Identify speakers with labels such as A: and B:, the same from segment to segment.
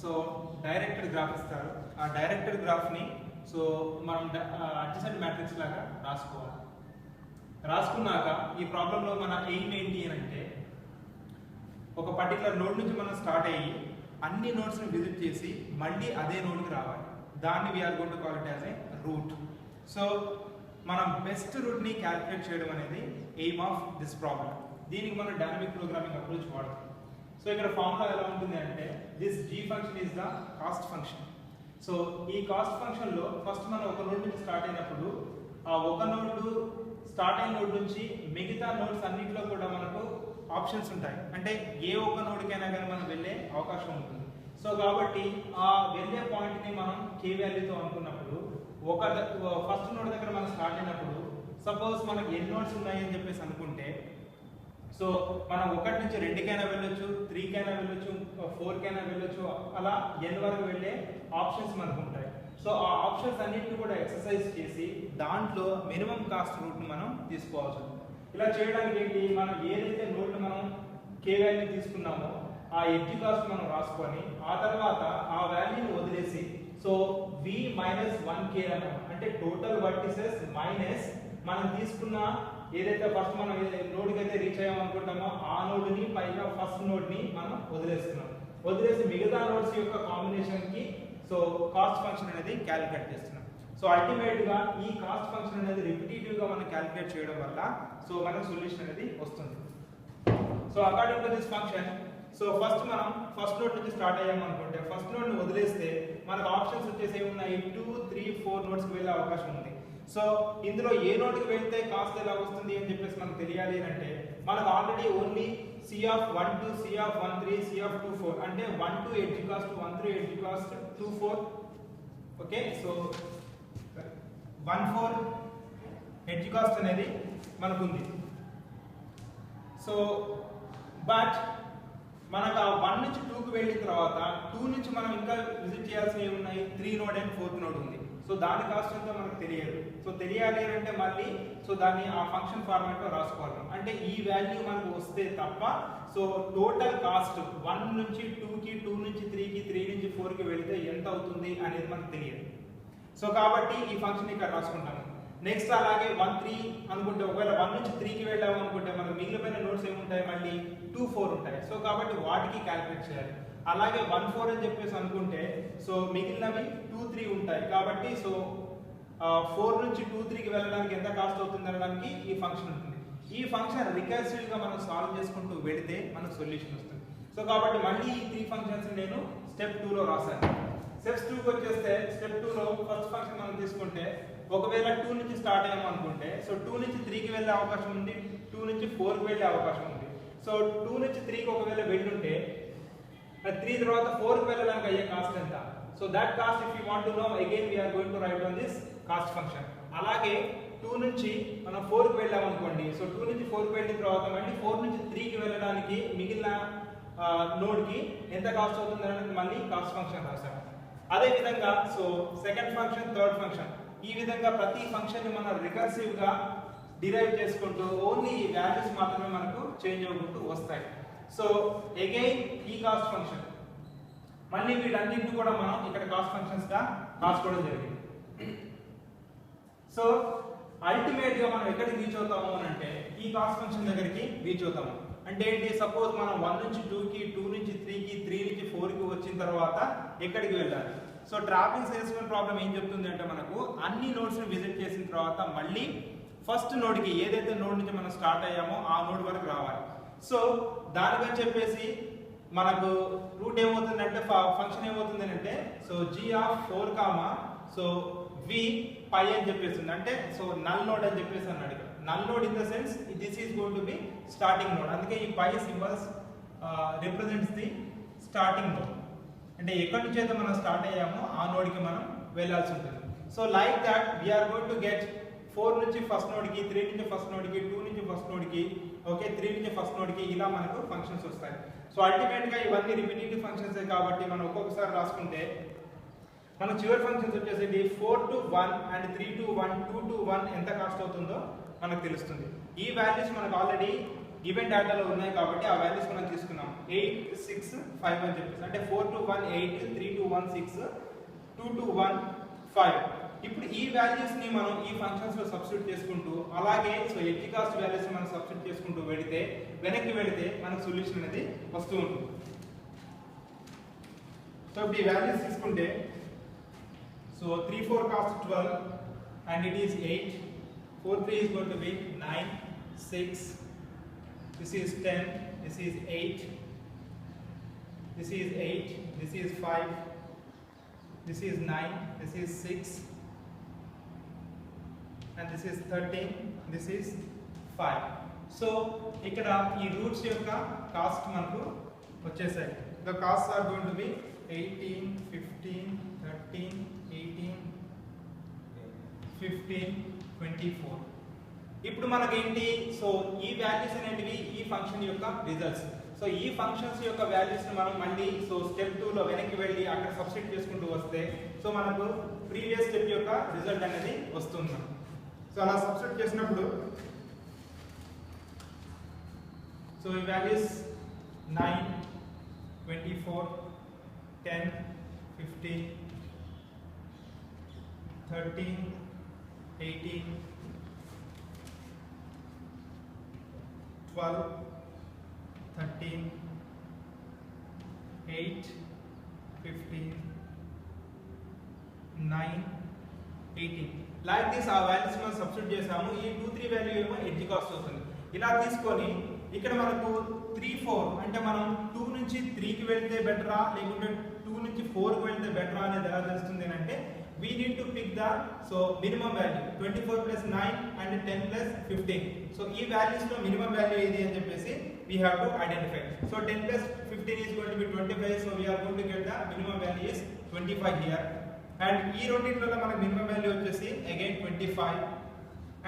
A: So directed graph ఇస్తారు. ఆ directed గ్రాఫ్ని so మనం అడ్జసెంట్ మ్యాట్రిక్స్ లాగా రాసుకోవాలి. రాసుకున్నాక ఈ ప్రాబ్లంలో మన ఎయిమ్ ఏంటి అని అంటే ఒక పర్టికులర్ నోడ్ నుంచి మనం స్టార్ట్ అయ్యి అన్ని నోడ్స్ని విజిట్ చేసి మళ్ళీ అదే నోడ్కి రావాలి. దాన్ని we're going to call it as a route. So మనం బెస్ట్ రూట్ని క్యాలిక్యులేట్ చేయడం అనేది ఎయిమ్ ఆఫ్ దిస్ ప్రాబ్లం. దీనికి మనం డైనమిక్ ప్రోగ్రామింగ్ అప్రోచ్ వాడతాం. సో ఇక్కడ ఫార్ములా ఎలా ఉంటుంది అంటే this G function is the cost function. So ఈ కాస్ట్ ఫంక్షన్లో ఫస్ట్ మనం ఒక నోడ్ నుంచి స్టార్ట్ అయినప్పుడు ఆ ఒక నోడ్ స్టార్ట్ అయిన నోడ్ నుంచి మిగతా నోడ్స్ అన్నింటిలో కూడా మనకు ఆప్షన్స్ ఉంటాయి. అంటే ఏ ఒక్క నోడ్కైనా కానీ మనం వెళ్ళే అవకాశం ఉంటుంది. సో కాబట్టి ఆ వెళ్ళే పాయింట్ని మనం కే వాల్యూతో అనుకున్నప్పుడు ఫస్ట్ నోడ్ దగ్గర మనం స్టార్ట్ అయినప్పుడు సపోజ్ మనకు ఎన్ని నోడ్స్ ఉన్నాయని చెప్పేసి అనుకుంటే సో మనం 1 నుంచి 2కైనా వెళ్ళొచ్చు, 3కైనా వెళ్ళొచ్చు, 4కైనా వెళ్ళొచ్చు, అలా n వరకు వెళ్ళే ఆప్షన్స్ మనకు ఉంటాయి. సో ఆ ఆప్షన్స్ అన్నింటిని కూడా ఎక్సర్సైజ్ చేసి దాంట్లో మినిమం కాస్ట్ రూట్ని మనం తీసుకోవాల్సి ఉంటుంది. ఇలా చేయడానికి ఏంటి, మనం ఏదైతే నోడ్ని మనం కే వాల్యూ తీసుకున్నామో ఆ ఎడ్జ్ కాస్ట్ మనం రాసుకొని ఆ తర్వాత ఆ వాల్యూని వదిలేసి సో v మైనస్ 1k అన్నాం. అంటే టోటల్ వర్టిసెస్ మైనస్ మనం తీసుకున్న ఏదైతే ఫస్ట్ మనం నోడ్కి అయితే రీచ్ అయ్యామనుకుంటామో ఆ నోడ్ని పైగా ఫస్ట్ నోడ్ని మనం వదిలేసి మిగతా నోడ్స్ యొక్క కాంబినేషన్కి సో కాస్ట్ ఫంక్షన్ అనేది క్యాలిక్యులేట్ చేస్తున్నాం. సో అల్టిమేట్గా ఈ కాస్ట్ ఫంక్షన్ అనేది రిపిటేటివ్గా మనం క్యాలిక్యులేట్ చేయడం వల్ల సో మనకు సొల్యూషన్ అనేది వస్తుంది. So according to this function so first మనం ఫస్ట్ నోడ్ నుంచి స్టార్ట్ అయ్యామనుకుంటే ఫస్ట్ నోడ్ని వదిలేస్తే మనకు ఆప్షన్స్ వచ్చేసి ఏమున్నాయి 2, 3, 4 నోడ్స్కి వెళ్ళే అవకాశం ఉంది. సో ఇందులో ఏ నోడ్కి వెళ్తే కాస్ట్ ఎలా వస్తుంది అని చెప్పేసి మనకు తెలియాలి అంటే మనకు already only C(1), C(13), C(24) అంటే 1 to edge cost 1 through edge cost 2, 4 okay. So 1, 4 edge cost అనేది మనకు ఉంది. సో బట్ మనకు ఆ 1 నుంచి 2కి వెళ్ళిన తర్వాత 2 నుంచి మనం ఇంకా విజిట్ చేయాల్సినవి ఉన్నాయి 3 నోడ్ అండ్ 4th నోడ్ ఉంది. సో దాని కాస్ట్ ఎంతో మనకు తెలియదు. సో తెలియాలి అంటే మళ్ళీ సో దాన్ని ఆ ఫంక్షన్ ఫార్మాట్లో రాసుకోవాలి. అంటే ఈ వాల్యూ మనకు వస్తే తప్ప సో టోటల్ కాస్ట్ 1 నుంచి 2కి 2 నుంచి 3కి 3 నుంచి 4కి వెళితే ఎంత అవుతుంది అనేది మనకు తెలియదు. సో కాబట్టి ఈ ఫంక్షన్ ఇక్కడ రాసుకుంటాము. నెక్స్ట్ అలాగే 1, 3 అనుకుంటే ఒకవేళ 1 నుంచి 3కి వెళ్ళాము అనుకుంటే మనకు మిగిలిపోయిన నోట్స్ ఏముంటాయి మళ్ళీ 2, 4 ఉంటాయి. సో కాబట్టి వాటికి క్యాలిక్యులేట్ చేయాలి. అలాగే 1, 4 అని చెప్పేసి అనుకుంటే సో మిగిలినవి 2, 3 ఉంటాయి. కాబట్టి సో 4 నుంచి 2, 3కి వెళ్ళడానికి ఎంత కాస్ట్ అవుతుంది అనడానికి ఈ ఫంక్షన్ ఉంటుంది. ఈ ఫంక్షన్ రికర్సివ్గా మనం సాల్వ్ చేసుకుంటూ వెళితే మనకు సొల్యూషన్ వస్తుంది. సో కాబట్టి మళ్ళీ ఈ 3 ఫంక్షన్స్ నేను స్టెప్ 2లో రాశాను. స్టెప్ 2కి వచ్చేస్తే స్టెప్ 2లో ఫస్ట్ ఫంక్షన్ మనం తీసుకుంటే ఒకవేళ 2 నుంచి స్టార్ట్ అయ్యాము అనుకుంటే సో 2 నుంచి 3కి వెళ్ళే అవకాశం ఉంది, 2 నుంచి 4కి వెళ్ళే అవకాశం ఉంది. సో 2 నుంచి 3కి ఒకవేళ వెళ్ళుంటే 3 తర్వాత 4కి వెళ్ళడానికి అయ్యే కాస్ట్ ఎంత. So that cost if you want to know again we're going to write on this cost function. అలాగే 2 నుంచి మనం 4కి వెళ్ళాం అనుకోండి. సో 2 నుంచి 4కి వెళ్ళిన తర్వాత మళ్ళీ 4 నుంచి 3కి వెళ్ళడానికి మిగిలిన నోడ్కి ఎంత కాస్ట్ అవుతుంది అనేది మళ్ళీ కాస్ట్ ఫంక్షన్ రాశాము. అదేవిధంగా so second function, third function ఈ విధంగా ప్రతి ఫంక్షన్ని మనం రికర్సివ్గా డిరైవ్ చేసుకుంటూ ఓన్లీ ఈ వాల్యూస్ మాత్రమే మనకు చేంజ్ అవుకుంటూ వస్తాయి. సో అగైన్ ఈ కాస్ట్ ఫంక్షన్ మళ్ళీ వీటన్నింటిని కూడా మనం ఇక్కడ కాస్ట్ ఫంక్షన్స్గా రాసుకోవడం జరిగింది. సో అల్టిమేట్గా మనం ఎక్కడికి రీచ్ అవుతాము అని అంటే ఈ కాస్ట్ ఫంక్షన్ దగ్గరికి రీచ్ అవుతాము. అంటే ఏంటి, సపోజ్ మనం 1 నుంచి 2కి, 2 నుంచి 3కి, 3 నుంచి 4కి వచ్చిన తర్వాత ఎక్కడికి వెళ్ళాలి. సో ట్రావెలింగ్ సేల్స్మెన్ ప్రాబ్లం ఏం చెప్తుంది అంటే మనకు అన్ని నోడ్స్ని విజిట్ చేసిన తర్వాత మళ్ళీ ఫస్ట్ నోడ్కి ఏదైతే నోడ్ నుంచి మనం స్టార్ట్ అయ్యామో ఆ నోడ్ వరకు రావాలి. సో దానికని చెప్పేసి మనకు రూట్ ఏమవుతుందంటే ఫంక్షన్ ఏమవుతుంది అంటే సో g(4), సో v π అని చెప్పేస్తుంది. అంటే సో నల్ నోడ్ అని చెప్పేసి అన్నాడు. Null node in the sense this is going to be starting node. అందుకే ఈ π symbols represents the starting node. అంటే ఎక్కడి నుంచి అయితే మనం స్టార్ట్ అయ్యామో ఆ నోడ్కి మనం వెళ్ళాల్సి ఉంటుంది. So like that we're going to get 4 నుంచి ఫస్ట్ నోడ్కి, 3 నుంచి ఫస్ట్ నోడ్కి, 2 నుంచి ఫస్ట్ నోడ్కి, ఓకే 3 నుంచి ఫస్ట్ నోడ్కి ఇలా మనకు ఫంక్షన్స్ వస్తాయి. సో అల్టిమేట్గా ఇవన్నీ రిపిటేటివ్ ఫంక్షన్స్ కాబట్టి మనం ఒక్కొక్కసారి రాసుకుంటే మన చివరి ఫంక్షన్స్ వచ్చేసి 4 to 1 అండ్ 3 to 1, 2 to 1 ఎంత కాస్ట్ అవుతుందో మనకు తెలుస్తుంది. ఈ వాల్యూస్ మనకు ఆల్రెడీ గివెన్ డేటాలో ఉన్నాయి కాబట్టి ఆ వాల్యూస్ మనం తీసుకున్నాం. 8 6 5 అని చెప్పేసి, అంటే 4 to 1 8, 3 to 1 6, 2 to 1 5. ఇప్పుడు ఈ వాల్యూస్ ని మనం ఈ ఫంక్షన్స్ లో సబ్స్టిట్యూట్ చేసుకుంటూ, అలాగే సో ఎడ్జ్ కాస్ట్ వాల్యూస్ మనం సబ్స్టిట్యూట్ చేసుకుంటూ వెనక్కి వెళితే మనకు సొల్యూషన్ అనేది వస్తూ ఉంటుంది. సో ఇప్పుడు ఈ వాల్యూస్ తీసుకుంటే, so 3 4 cost 12 and it is 8. 4 3 is going to be 9 6. This is 10. This is 8. This is 8. This is 5. This is 9. This is 6. And this is 13. This is 5. So ఇక్కడ ఈ రూట్స్ యొక్క cost మనకు వచ్చేసాయి. The costs are going to be 18, 15, 13, 18, 15, 24. ఇప్పుడు మనకేంటి, so ఈ values అనేటివి ఈ ఫంక్షన్ యొక్క రిజల్ట్స్. సో ఈ ఫంక్షన్స్ యొక్క వాల్యూస్ ని మనం మళ్ళీ సో స్టెప్ 2 లో వెనక్కి వెళ్ళి అక్కడ సబ్స్టిట్యూట్ చేసుకుంటూ వస్తే సో మనకు ప్రీవియస్ స్టెప్ యొక్క రిజల్ట్ అనేది వస్తుంది. సో అలా సబ్స్టిట్యూట్ చేసినప్పుడు సో ఈ వాల్యూస్ 9 24 10 15 13 18 12 13 8 15 9 18 లైక్ దిస్ ఆ వాల్యూస్ మనం సబ్స్టిట్యూట్ చేసాము. ఈ 2 3 వాల్యూ ఏమో ఎడ్జ్ కాస్ట్ అవుతుంది. ఇలా తీసుకొని ఇక్కడ మనకు 3 4 అంటే మనం 2 నుంచి 3 కి వెళ్తే బెటరా లేకుంటే 2 నుంచి 4 కి వెళ్తే బెటరా అనేది ఎలా తెలుస్తుంది అంటే, we need to pick the so minimum value 24 plus 9 and 10 plus 15. So ఈ values లో minimum value ఏది అని చెప్పేసి we have to identify. So 10 plus 15 is going to be 25. So we are going to get the minimum value is 25 here. And ఈ రెండిట్లో మనకు minimum value వచ్చేసి again 25.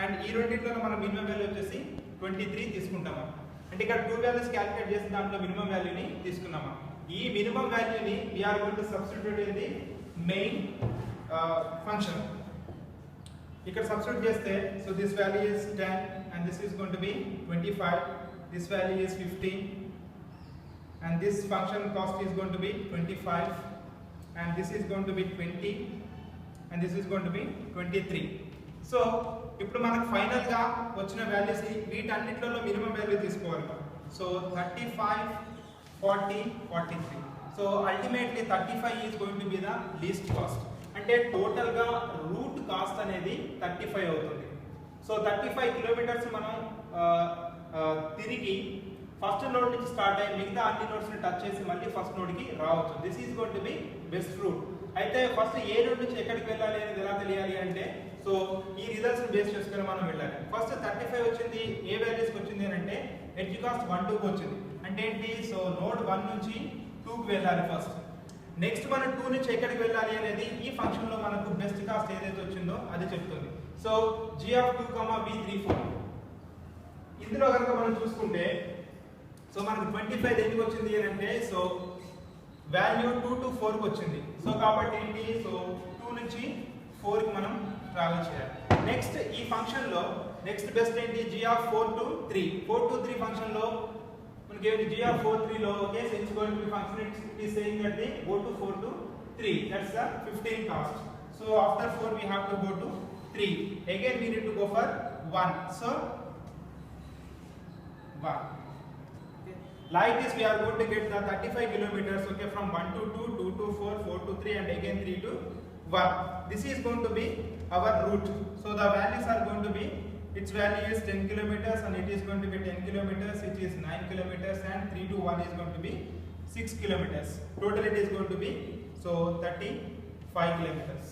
A: And ఈ రెండిట్లో మన minimum value వచ్చేసి 23 తీసుకుంటాము. అంటే ఇక్కడ 2 values క్యాలిక్యులేట్ చేసి దాంట్లో minimum value ని తీసుకున్నాము. ఈ minimum value ని we are going to substitute in the main function. ఇక్కడ సబ్స్టిట్యూట్ చేస్తే so this value is 10 and this is going to be 25. This value is 15 and this function cost is going to be 25 and this is going to be 20 and this is going to be 23. So ఇప్పుడు మనకు final గా వచ్చిన values వీటన్నిటిలో minimum value తీసుకోవాలి. So 35 40 43. So ultimately 35 is going to be the least cost. అంటే total గా route cost అనేది 35 అవుతుంది. సో 35 కిలోమీటర్స్ మనం తిరిగి ఫస్ట్ నోడ్ నుంచి స్టార్ట్ అయ్యి మిగతా అన్ని నోడ్స్ ని టచ్ చేసి మళ్ళీ ఫస్ట్ నోడ్ కి రావచ్చు. This is going to be best route. అయితే ఫస్ట్ ఏ నోడ్ నుంచి ఎక్కడికి వెళ్ళాలి అనేది ఎలా తెలియాలి అంటే, సో ఈ రిజల్ట్స్ ని బేస్ చేసుకొని మనం వెళ్ళాలి. ఫస్ట్ 35 వచ్చింది, ఏ వాల్యూస్ కి వచ్చింది అంటే ఎడ్జ్ కాస్ట్ 1 2 కి వచ్చింది. అంటే ఏంటి, సో నోడ్ 1 నుంచి 2 కి వెళ్ళాలి ఫస్ట్. నెక్స్ట్ మనం 2 నుంచి ఎక్కడికి వెళ్ళాలి అనేది ఈ ఫంక్షన్ లో మనకు బెస్ట్ కాస్ట్ ఏదైతే వచ్చిందో అది చెప్తుంది. సో g(2, v34) ఇందులో కనుక మనం చూసుకుంటే సో మనకు 25 ఎందుకు వచ్చింది అంటే, సో వాల్యూ 2 to 4 కి వచ్చింది. సో కాబట్టి ఏంటి, సో 2 నుంచి 4 కి మనం ట్రావెల్ చేయాలి. నెక్స్ట్ ఈ ఫంక్షన్ లో నెక్స్ట్ బెస్ట్ ఏంటి, g(4 to 3). 4 to 3 ఫంక్షన్ లో మనకి ఏంటి, g(4 3) లో okay, so it's going to B function it is saying that the go to 4 to 3, that's the 15 cost. So after 4 we have to go to 3. again we need to go for 1. so 1. Like this we are going to get the 35 kilometers, okay, from 1 to 2, 2 to 4, 4 to 3 and again 3 to 1. This is going to be our route. So the values are going to be, its value is 10 kilometers and it is going to be 10 kilometers, which is 9 kilometers, and 3 to 1 is going to be 6 kilometers. Total it is going to be so 35 kilometers.